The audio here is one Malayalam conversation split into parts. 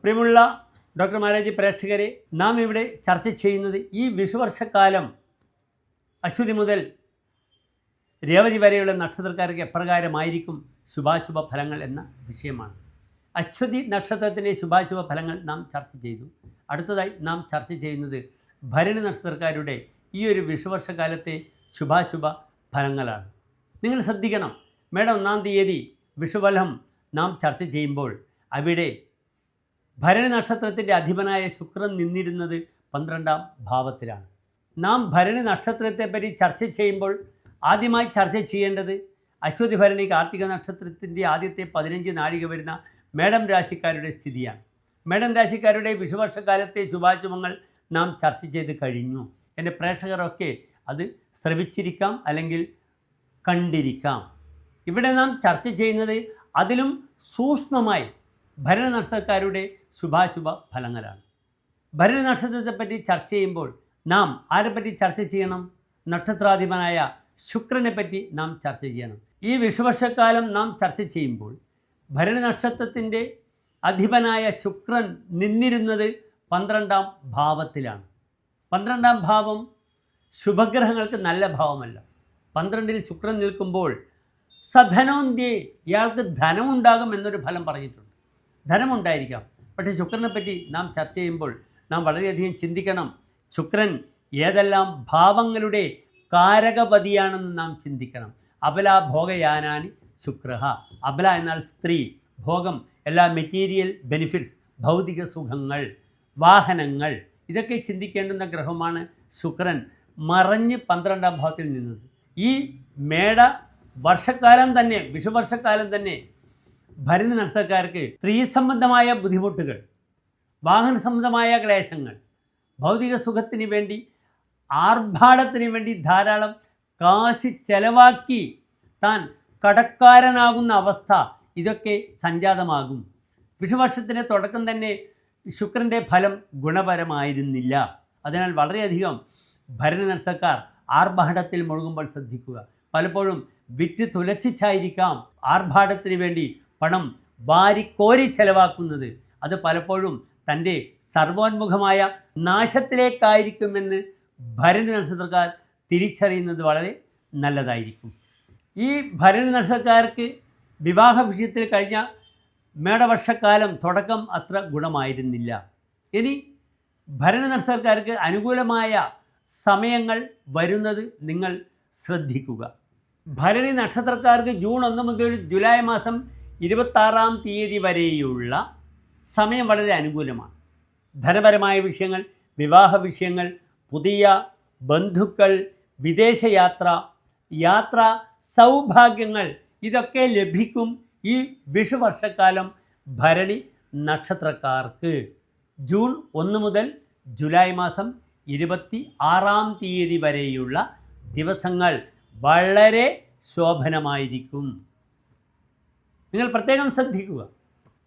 പ്രിയമുള്ള ഡോക്ടർ മാരാജി പ്രേക്ഷകരെ, നാം ഇവിടെ ചർച്ച ചെയ്യുന്നത് ഈ വിഷുവർഷക്കാലം അശ്വതി മുതൽ രേവതി വരെയുള്ള നക്ഷത്രക്കാർക്ക് എപ്രകാരമായിരിക്കും ശുഭാശുഭ ഫലങ്ങൾ എന്ന വിഷയമാണ്. അശ്വതി നക്ഷത്രത്തിൻ്റെ ശുഭാശുഭ ഫലങ്ങൾ നാം ചർച്ച ചെയ്തു. അടുത്തതായി നാം ചർച്ച ചെയ്യുന്നത് ഭരണി നക്ഷത്രക്കാരുടെ ഈ ഒരു വിഷുവർഷക്കാലത്തെ ശുഭാശുഭ ഫലങ്ങളാണ്. നിങ്ങൾ ശ്രദ്ധിക്കണം, മേഡം 1-ാം തീയതി വിഷുഫലം നാം ചർച്ച ചെയ്യുമ്പോൾ അവിടെ ഭരണി നക്ഷത്രത്തിൻ്റെ അധിപനായ ശുക്രൻ നിന്നിരുന്നത് 12-ാം ഭാവത്തിലാണ്. നാം ഭരണി നക്ഷത്രത്തെപ്പറ്റി ചർച്ച ചെയ്യുമ്പോൾ ആദ്യമായി ചർച്ച ചെയ്യേണ്ടത് അശ്വതി ഭരണി കാർത്തിക നക്ഷത്രത്തിൻ്റെ ആദ്യത്തെ 15 നാഴിക വരുന്ന മേടം രാശിക്കാരുടെ സ്ഥിതിയാണ്. മേടം രാശിക്കാരുടെ വിഷുവർഷക്കാലത്തെ ശുഭാശുഭങ്ങൾ നാം ചർച്ച ചെയ്ത് കഴിഞ്ഞു. എൻ്റെ പ്രേക്ഷകരൊക്കെ അത് ശ്രവിച്ചിരിക്കാം, അല്ലെങ്കിൽ കണ്ടിരിക്കാം. ഇവിടെ നാം ചർച്ച ചെയ്യുന്നത് അതിലും സൂക്ഷ്മമായി ഭരണി നക്ഷത്രക്കാരുടെ ശുഭാശുഭ ഫലങ്ങളാണ്. ഭരണി നക്ഷത്രത്തെപ്പറ്റി ചർച്ച ചെയ്യുമ്പോൾ നാം ആരെപ്പറ്റി ചർച്ച ചെയ്യണം? നക്ഷത്രാധിപനായ ശുക്രനെ പറ്റി നാം ചർച്ച ചെയ്യണം. ഈ വിഷുവർഷക്കാലം നാം ചർച്ച ചെയ്യുമ്പോൾ ഭരണി നക്ഷത്രത്തിൻ്റെ അധിപനായ ശുക്രൻ നിന്നിരുന്നത് 12-ാം ഭാവത്തിലാണ്. 12-ാം ഭാവം ശുഭഗ്രഹങ്ങൾക്ക് നല്ല ഭാവമല്ല. 12-ൽ ശുക്രൻ നിൽക്കുമ്പോൾ സധനോന്ത്യേ, ഇയാൾക്ക് ധനമുണ്ടാകും എന്നൊരു ഫലം പറഞ്ഞിട്ടുണ്ട്. ധനമുണ്ടായിരിക്കാം, പക്ഷേ ശുക്രനെ പറ്റി നാം ചർച്ച ചെയ്യുമ്പോൾ നാം വളരെയധികം ചിന്തിക്കണം. ശുക്രൻ ഏതെല്ലാം ഭാവങ്ങളുടെ കാരകപതിയാണെന്ന് നാം ചിന്തിക്കണം. അബല ഭോഗയാനാനി ശുക്രഹ. അബല എന്നാൽ സ്ത്രീ, ഭോഗം, എല്ലാ മെറ്റീരിയൽ ബെനിഫിറ്റ്സ്, ഭൗതിക സുഖങ്ങൾ, വാഹനങ്ങൾ, ഇതൊക്കെ ചിന്തിക്കേണ്ടുന്ന ഗ്രഹമാണ് ശുക്രൻ. മറഞ്ഞ് 12-ാം ഭാവത്തിൽ നിന്നത് ഈ മേട വർഷക്കാലം തന്നെ, വിഷുവർഷക്കാലം തന്നെ ഭരണി നക്ഷത്രക്കാർക്ക് സ്ത്രീ സംബന്ധമായ ബുദ്ധിമുട്ടുകൾ, വാഹന സംബന്ധമായ ക്ലേശങ്ങൾ, ഭൗതിക സുഖത്തിന് വേണ്ടി, ആർഭാടത്തിന് വേണ്ടി ധാരാളം കാശ് ചെലവാക്കി താൻ കടക്കാരനാകുന്ന അവസ്ഥ, ഇതൊക്കെ സംജാതമാകും. വിഷുവർഷത്തിൻ്റെ തുടക്കം തന്നെ ശുക്രൻ്റെ ഫലം ഗുണപരമായിരുന്നില്ല. അതിനാൽ വളരെയധികം ഭരണി നക്ഷത്രക്കാർ ആർഭാടത്തിൽ മുഴുകുമ്പോൾ ശ്രദ്ധിക്കുക. പലപ്പോഴും വിറ്റ് തുലച്ചിച്ചായിരിക്കാം ആർഭാടത്തിന് വേണ്ടി പണം വാരിക്കോരി ചെലവാക്കുന്നത്. അത് പലപ്പോഴും തൻ്റെ സർവോന്മുഖമായ നാശത്തിലേക്കായിരിക്കുമെന്ന് ഭരണി നക്ഷത്രക്കാർ തിരിച്ചറിയുന്നത് വളരെ നല്ലതായിരിക്കും. ഈ ഭരണി നക്ഷത്രക്കാർക്ക് വിവാഹ വിഷയത്തിൽ കഴിഞ്ഞ മേടവർഷക്കാലം തുടക്കം അത്ര ഗുണമായിരുന്നില്ല. ഇനി ഭരണി നക്ഷത്രക്കാർക്ക് അനുകൂലമായ സമയങ്ങൾ വരുന്നത് നിങ്ങൾ ശ്രദ്ധിക്കുക. ഭരണി നക്ഷത്രക്കാർക്ക് ജൂൺ 1 മുതൽ ജൂലൈ മാസം 26-ാം തീയതി വരെയുള്ള സമയം വളരെ അനുകൂലമാണ്. ധനപരമായ വിഷയങ്ങൾ, വിവാഹ വിഷയങ്ങൾ, പുതിയ ബന്ധുക്കൾ, വിദേശയാത്ര, യാത്രാ സൗഭാഗ്യങ്ങൾ, ഇതൊക്കെ ലഭിക്കും ഈ വിഷുവർഷക്കാലം ഭരണി നക്ഷത്രക്കാർക്ക്. ജൂൺ 1 മുതൽ ജൂലൈ മാസം 26-ാം തീയതി വരെയുള്ള ദിവസങ്ങൾ വളരെ ശോഭനമായിരിക്കും. നിങ്ങൾ പ്രത്യേകം ശ്രദ്ധിക്കുക.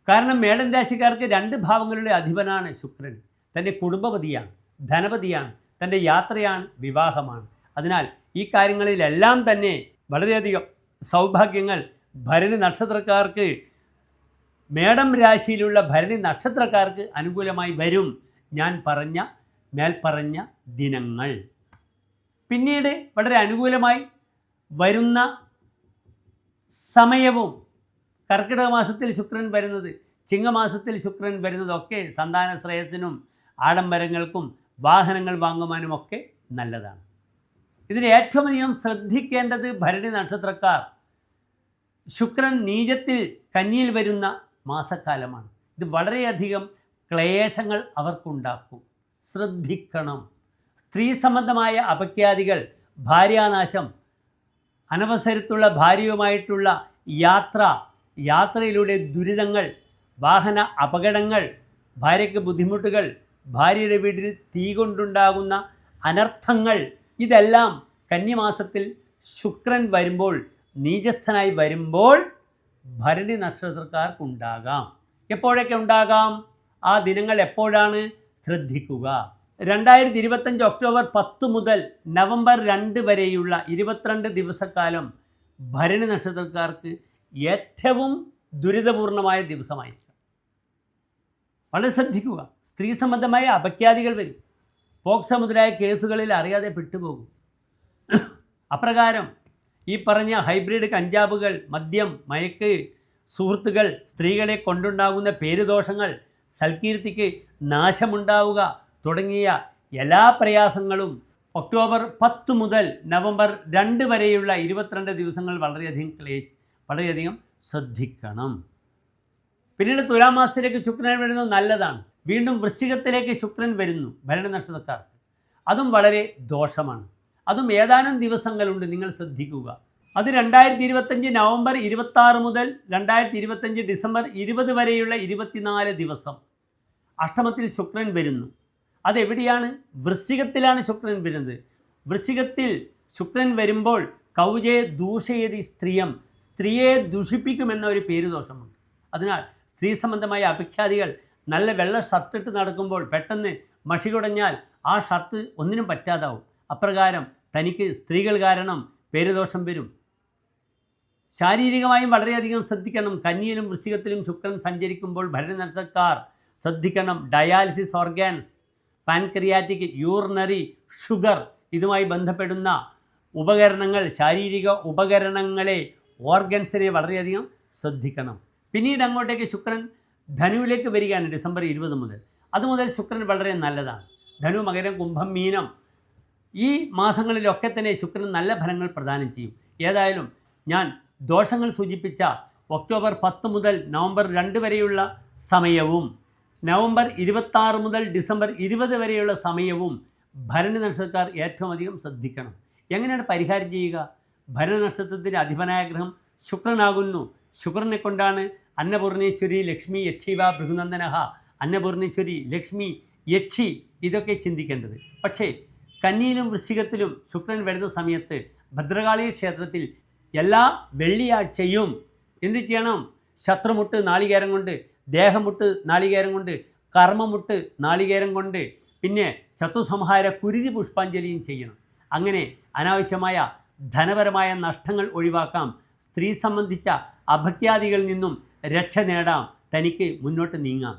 കാരണം മേടൻ രാശിക്കാർക്ക് 2 ഭാവങ്ങളുടെ അധിപനാണ് ശുക്രൻ. തൻ്റെ കുടുംബപതിയാണ്, ധനപതിയാണ്, തൻ്റെ യാത്രയാണ്, വിവാഹമാണ്. അതിനാൽ ഈ കാര്യങ്ങളിലെല്ലാം തന്നെ വളരെയധികം സൗഭാഗ്യങ്ങൾ ഭരണി നക്ഷത്രക്കാർക്ക്, മേടം രാശിയിലുള്ള ഭരണി നക്ഷത്രക്കാർക്ക് അനുകൂലമായി വരും ഞാൻ പറഞ്ഞ മേൽപ്പറഞ്ഞ ദിനങ്ങൾ. പിന്നീട് വളരെ അനുകൂലമായി വരുന്ന സമയവും കർക്കിടക മാസത്തിൽ ശുക്രൻ വരുന്നത്, ചിങ്ങമാസത്തിൽ ശുക്രൻ വരുന്നതൊക്കെ സന്താന ശ്രേയസ്സിനും ആഡംബരങ്ങൾക്കും വാഹനങ്ങൾ വാങ്ങുവാനുമൊക്കെ നല്ലതാണ്. ഇതിൽ ഏറ്റവും അധികം ശ്രദ്ധിക്കേണ്ടത് ഭരണി നക്ഷത്രക്കാർ ശുക്രൻ നീചത്തിൽ കന്നിയിൽ വരുന്ന മാസക്കാലമാണ്. ഇത് വളരെയധികം ക്ലേശങ്ങൾ അവർക്കുണ്ടാക്കും. ശ്രദ്ധിക്കണം. സ്ത്രീ സംബന്ധമായ അപഖ്യാതികൾ, ഭാര്യാനാശം, അനവസരത്തുള്ള ഭാര്യയുമായിട്ടുള്ള യാത്രയിലൂടെ ദുരിതങ്ങൾ, വാഹന അപകടങ്ങൾ, ഭാര്യയ്ക്ക് ബുദ്ധിമുട്ടുകൾ, ഭാര്യയുടെ വീട്ടിൽ തീ കൊണ്ടുണ്ടാകുന്ന അനർത്ഥങ്ങൾ, ഇതെല്ലാം കന്നിമാസത്തിൽ ശുക്രൻ വരുമ്പോൾ, നീചസ്ഥനായി വരുമ്പോൾ ഭരണി നക്ഷത്രക്കാർക്കുണ്ടാകാം. എപ്പോഴൊക്കെ ഉണ്ടാകാം? ആ ദിനങ്ങൾ എപ്പോഴാണ്? ശ്രദ്ധിക്കുക. 2025 ഒക്ടോബർ 10 മുതൽ നവംബർ 2 വരെയുള്ള 22 ദിവസക്കാലം ഭരണി നക്ഷത്രക്കാർക്ക് ഏറ്റവും ദുരിതപൂർണമായ ദിവസമായിരിക്കും. വളരെ ശ്രദ്ധിക്കുക. സ്ത്രീ സംബന്ധമായ അപഖ്യാതികൾ വരും. പോക്സോ മുതലായ കേസുകളിൽ അറിയാതെ പെട്ടുപോകും. അപ്രകാരം ഈ പറഞ്ഞ ഹൈബ്രിഡ് കഞ്ചാവുകൾ, മദ്യം, മയക്ക്, സുഹൃത്തുക്കൾ, സ്ത്രീകളെ കൊണ്ടുണ്ടാകുന്ന പേരുദോഷങ്ങൾ, സൽകീർത്തിക്ക് നാശമുണ്ടാവുക തുടങ്ങിയ എല്ലാ പ്രയാസങ്ങളും ഒക്ടോബർ 10 മുതൽ നവംബർ 2 വരെയുള്ള 22 ദിവസങ്ങൾ വളരെയധികം ശ്രദ്ധിക്കണം. പിന്നീട് തുലാം മാസത്തിലേക്ക് ശുക്രൻ വരുന്നത് നല്ലതാണ്. വീണ്ടും വൃശ്ചികത്തിലേക്ക് ശുക്രൻ വരുന്നു ഭരണ നക്ഷത്രക്കാർക്ക്. അതും വളരെ ദോഷമാണ്. അതും ഏതാനും ദിവസങ്ങളുണ്ട്, നിങ്ങൾ ശ്രദ്ധിക്കുക. അത് 2025 നവംബർ 26 മുതൽ 2025 ഡിസംബർ 20 വരെയുള്ള 24 ദിവസം അഷ്ടമത്തിൽ ശുക്രൻ വരുന്നു. അതെവിടെയാണ്? വൃശ്ചികത്തിലാണ് ശുക്രൻ വരുന്നത്. വൃശ്ചികത്തിൽ ശുക്രൻ വരുമ്പോൾ കൗജേ ദൂഷയതി സ്ത്രീയം, സ്ത്രീയെ ദുഷിപ്പിക്കുമെന്ന ഒരു പേരുദോഷമുണ്ട്. അതിനാൽ സ്ത്രീ സംബന്ധമായ അപഖ്യാതികൾ, നല്ല വെള്ള ഷർട്ടിട്ട് നടക്കുമ്പോൾ പെട്ടെന്ന് മഷി കുടഞ്ഞാൽ ആ ഷർട്ട് ഒന്നിനും പറ്റാതാവും. അപ്രകാരം തനിക്ക് സ്ത്രീകൾ കാരണം പേരുദോഷം വരും. ശാരീരികമായും വളരെയധികം ശ്രദ്ധിക്കണം. കന്നിയിലും വൃശ്ചികത്തിലും ശുക്രൻ സഞ്ചരിക്കുമ്പോൾ ഭരണനക്ഷത്രക്കാർ ശ്രദ്ധിക്കണം. Dialysis organs, pancreatic, urinary, sugar, ഇതുമായി ബന്ധപ്പെടുന്ന ഉപകരണങ്ങൾ, ശാരീരിക ഉപകരണങ്ങളെ, ഓർഗൻസിനെ വളരെയധികം ശ്രദ്ധിക്കണം. പിന്നീട് അങ്ങോട്ടേക്ക് ശുക്രൻ ധനുവിലേക്ക് വരികയാണ് ഡിസംബർ 20 മുതൽ. അതുമുതൽ ശുക്രൻ വളരെ നല്ലതാണ്. ധനു, മകരം, കുംഭം, മീനം ഈ മാസങ്ങളിലൊക്കെ തന്നെ ശുക്രൻ നല്ല ഫലങ്ങൾ പ്രദാനം ചെയ്യും. ഏതായാലും ഞാൻ ദോഷങ്ങൾ സൂചിപ്പിച്ച ഒക്ടോബർ 10 മുതൽ നവംബർ 2 വരെയുള്ള സമയവും നവംബർ 26 മുതൽ ഡിസംബർ 20 വരെയുള്ള സമയവും ഭരണി നക്ഷത്രക്കാർ ഏറ്റവും അധികം ശ്രദ്ധിക്കണം. എങ്ങനെയാണ് പരിഹാരം ചെയ്യുക? ഭരണി നക്ഷത്രത്തിൻ്റെ അധിപനായ ഗ്രഹം ശുക്രനാകുന്നു. ശുക്രനെ കൊണ്ടാണ് അന്നപൂർണേശ്വരി, ലക്ഷ്മി, യക്ഷിവ, ഭൃഗുനന്ദനഹ, അന്നപൂർണേശ്വരി, ലക്ഷ്മി, യക്ഷി ഇതൊക്കെ ചിന്തിക്കേണ്ടത്. പക്ഷേ കന്നിയിലും വൃശ്ചികത്തിലും ശുക്രൻ വരുന്ന സമയത്ത് ഭദ്രകാളി ക്ഷേത്രത്തിൽ എല്ലാ വെള്ളിയാഴ്ചയും എന്ത് ചെയ്യണം? ശത്രുമുട്ട് നാളികേരം കൊണ്ട്, ദേഹമുട്ട് നാളികേരം കൊണ്ട്, കർമ്മമുട്ട് നാളികേരം കൊണ്ട്, പിന്നെ ശത്രുസംഹാര കുരുതി പുഷ്പാഞ്ജലിയും ചെയ്യണം. അങ്ങനെ അനാവശ്യമായ ധനപരമായ നഷ്ടങ്ങൾ ഒഴിവാക്കാം. സ്ത്രീ സംബന്ധിച്ച അപഖ്യാതികളിൽ നിന്നും രക്ഷ നേടാം. തനിക്ക് മുന്നോട്ട് നീങ്ങാം.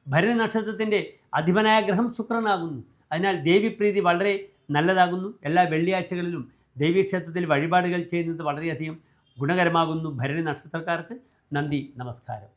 ഭരണി നക്ഷത്രത്തിൻ്റെ അധിപനായ ഗ്രഹം ശുക്രനാകുന്നു. അതിനാൽ ദേവീപ്രീതി വളരെ നല്ലതാകുന്നു. എല്ലാ വെള്ളിയാഴ്ചകളിലും ദേവീക്ഷേത്രത്തിൽ വഴിപാടുകൾ ചെയ്യുന്നത് വളരെയധികം ഗുണകരമാകുന്നു ഭരണി നക്ഷത്രക്കാർക്ക്. നന്ദി, നമസ്കാരം.